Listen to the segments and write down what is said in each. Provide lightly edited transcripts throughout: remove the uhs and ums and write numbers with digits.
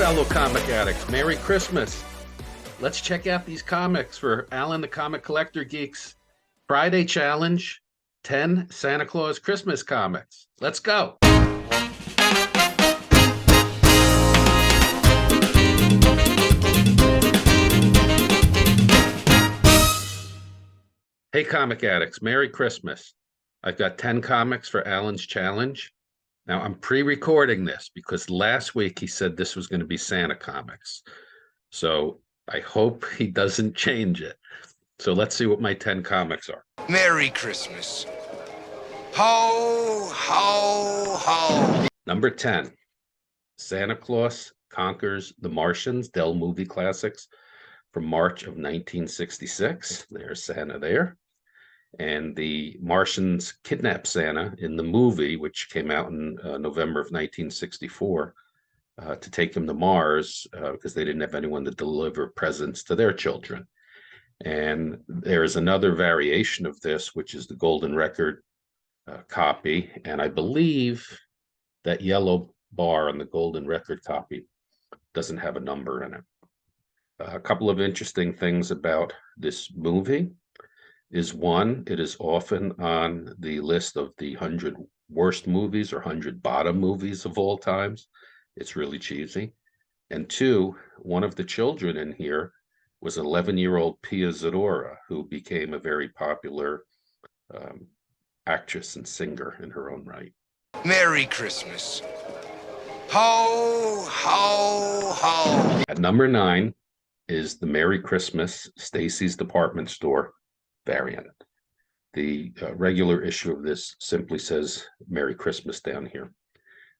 fellow comic addicts. Merry Christmas. Let's check out these comics for Alan the Comic Collector Geek's Friday Challenge, 10 Santa Claus Christmas comics. Let's go. Hey, comic addicts, Merry Christmas. I've got 10 comics for Alan's challenge. Now, I'm pre-recording this because last week he said this was going to be Santa comics. So I hope he doesn't change it. So let's see what my 10 comics are. Merry Christmas. Ho, ho, ho. Number 10, Santa Claus Conquers the Martians, Dell Movie Classics from March of 1966. There's Santa there. And the Martians kidnap Santa in the movie, which came out in November of 1964, to take him to Mars because they didn't have anyone to deliver presents to their children. And there is another variation of this, which is the Golden Record copy. And I believe that yellow bar on the Golden Record copy doesn't have a number in it. A couple of interesting things about this movie is one, it is often on the list of the 100 worst movies or 100 bottom movies of all times. It's really cheesy. And two, one of the children in here was 11-year-old Pia Zadora, who became a very popular actress and singer in her own right. Merry Christmas. Ho, ho, ho. At number 9 is the Merry Christmas Stacy's Department Store variant. The regular issue of this simply says Merry Christmas down here.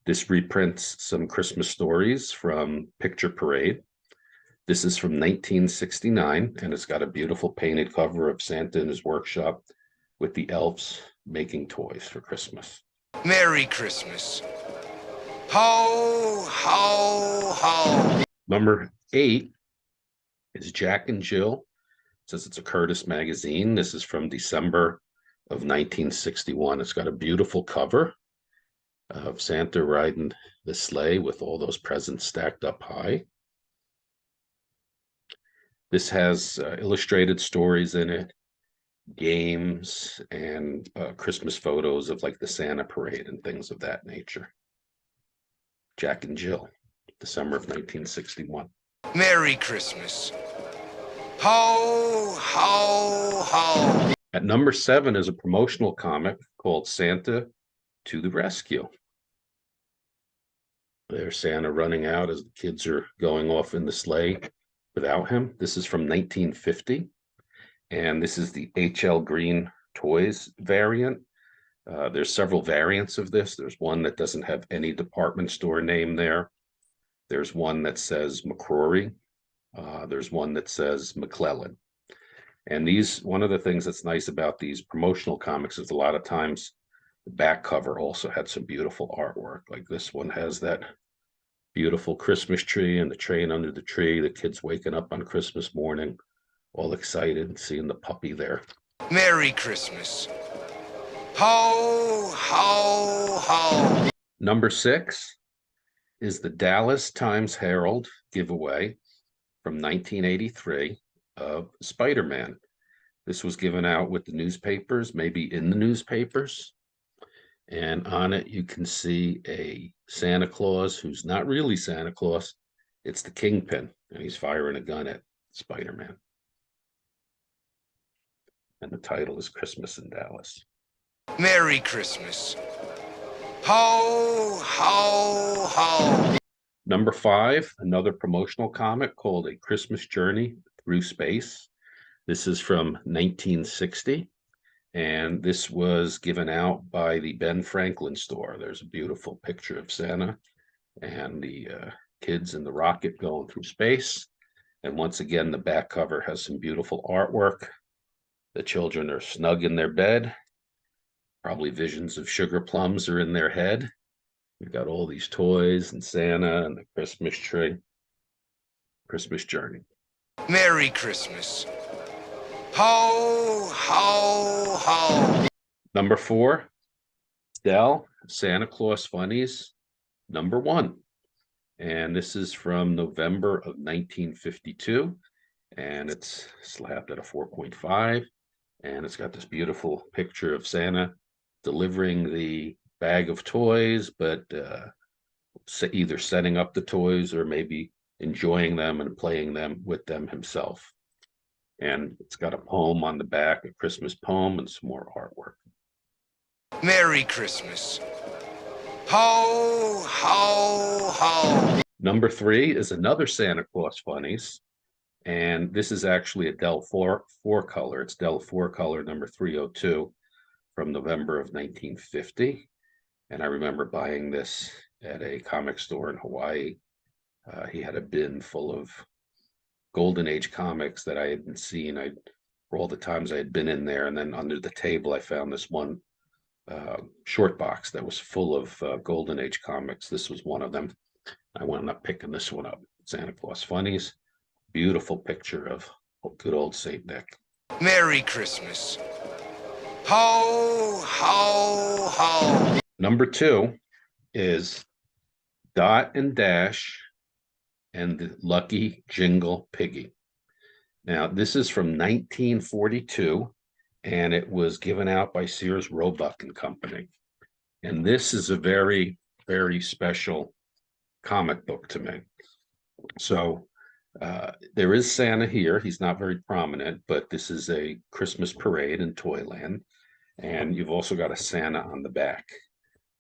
This reprints some Christmas stories from Picture Parade. This is from 1969, and it's got a beautiful painted cover of Santa in his workshop with the elves making toys for Christmas. Merry Christmas. Ho, ho, ho. Number 8 is Jack and Jill. It says it's a Curtis magazine. This is from December of 1961. It's got a beautiful cover of Santa riding the sleigh with all those presents stacked up high. This has illustrated stories in it, games, and Christmas photos of like the Santa parade and things of that nature. Jack and Jill, December of 1961. Merry Christmas. Ho, ho, ho. At number 7 is a promotional comic called Santa to the Rescue. There's Santa running out as the kids are going off in the sleigh without him. This is from 1950, and this is the H.L. Green Toys variant. There's several variants of this. There's one that doesn't have any department store name there. There's one that says McCrory. There's one that says McClellan. And these, one of the things that's nice about these promotional comics is a lot of times the back cover also had some beautiful artwork. Like this one has that beautiful Christmas tree and the train under the tree, the kids waking up on Christmas morning, all excited, seeing the puppy there. Merry Christmas. Ho, ho, ho. Number 6 is the Dallas Times Herald giveaway from 1983 of Spider-Man. This was given out with the newspapers, maybe in the newspapers. And on it, you can see a Santa Claus who's not really Santa Claus. It's the Kingpin, and he's firing a gun at Spider-Man. And the title is Christmas in Dallas. Merry Christmas. Ho, ho, ho. Number 5, another promotional comic called A Christmas Journey Through Space. This is from 1960, and this was given out by the Ben Franklin store. There's a beautiful picture of Santa and the kids in the rocket going through space. And once again, the back cover has some beautiful artwork. The children are snug in their bed. Probably visions of sugar plums are in their head. We've got all these toys and Santa and the Christmas tree. Christmas Journey. Merry Christmas. Ho, ho, ho. Number 4, Dell Santa Claus Funnies, number 1. And this is from November of 1952. And it's slabbed at a 4.5. And it's got this beautiful picture of Santa delivering the bag of toys, but either setting up the toys or maybe enjoying them and playing them with them himself. And it's got a poem on the back, a Christmas poem, and some more artwork. Merry Christmas. Ho, ho, ho. Number 3 is another Santa Claus Funnies. And this is actually a Dell 4 color. It's Dell 4 color number 302 from November of 1950. And I remember buying this at a comic store in Hawaii. He had a bin full of Golden Age comics that I hadn't seen. For all the times I had been in there, and then under the table I found this one short box that was full of Golden Age comics. This was one of them. I wound up picking this one up. Santa Claus Funnies. Beautiful picture of good old Saint Nick. Merry Christmas. Ho, ho, ho. Number 2 is Dot and Dash and the Lucky Jingle Piggy. Now, this is from 1942, and it was given out by Sears Roebuck and Company. And this is a very, very special comic book to me. So there is Santa here. He's not very prominent, but this is a Christmas parade in Toyland. And you've also got a Santa on the back.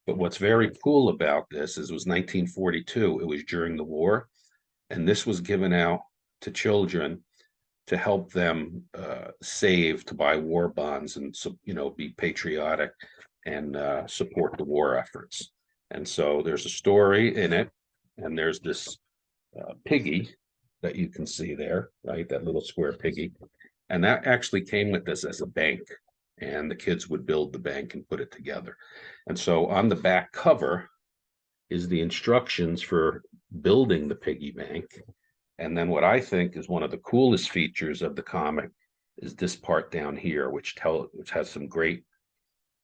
But what's very cool about this is it was 1942. It was during the war. And this was given out to children to help them save, to buy war bonds and, be patriotic and support the war efforts. And so there's a story in it. And there's this piggy that you can see there, right? That little square piggy. And that actually came with this as a bank. And the kids would build the bank and put it together. And so on the back cover is the instructions for building the piggy bank. And then what I think is one of the coolest features of the comic is this part down here, which has some great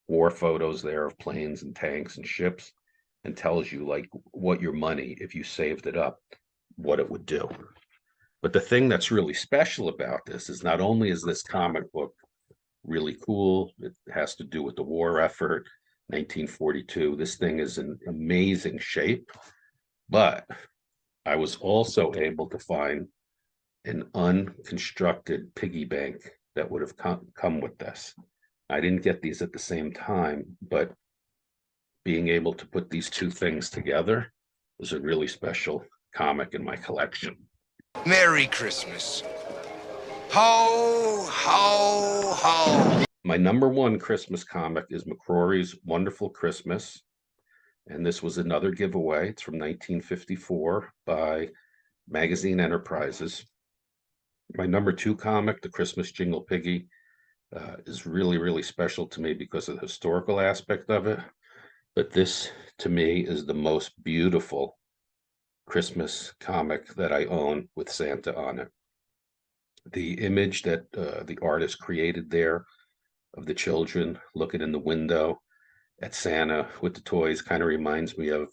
war photos there of planes and tanks and ships, and tells you like what your money, if you saved it up, what it would do. But the thing that's really special about this is not only is this comic book really cool, it has to do with the war effort, 1942. This thing is in amazing shape, but I was also able to find an unconstructed piggy bank that would have come with this. I didn't get these at the same time, but being able to put these two things together is a really special comic in my collection. Merry Christmas. Ho, ho, ho. My number 1 Christmas comic is McCrory's Wonderful Christmas. And this was another giveaway. It's from 1954 by Magazine Enterprises. My number 2 comic, The Christmas Jingle Piggy, is really, really special to me because of the historical aspect of it. But this, to me, is the most beautiful Christmas comic that I own with Santa on it. The image that the artist created there of the children looking in the window at Santa with the toys kind of reminds me of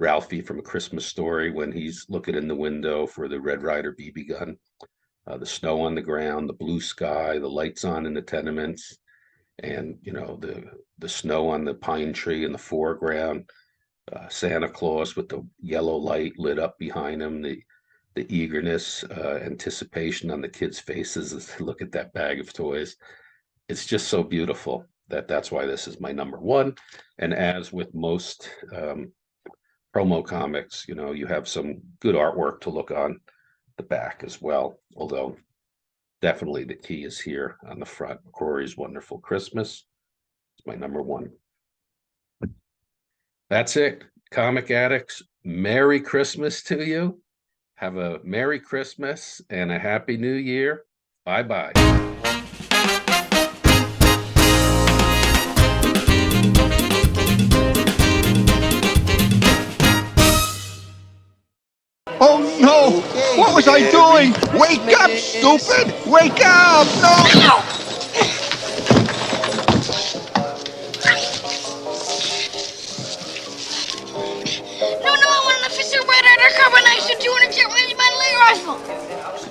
Ralphie from A Christmas Story when he's looking in the window for the Red Ryder BB gun. The snow on the ground, the blue sky, the lights on in the tenements, and the snow on the pine tree in the foreground. Santa Claus with the yellow light lit up behind him, the eagerness, anticipation on the kids' faces as they look at that bag of toys. It's just so beautiful that's why this is my number 1. And as with most promo comics, you have some good artwork to look on the back as well. Although definitely the key is here on the front. Corey's Wonderful Christmas. It's my number 1. That's it. Comic addicts, Merry Christmas to you. Have a Merry Christmas and a Happy New Year. Bye-bye. Oh no! What was I doing? Wake up, stupid! Wake up! No! No, I want an official Undercover nice and 200 jet with my laser rifle.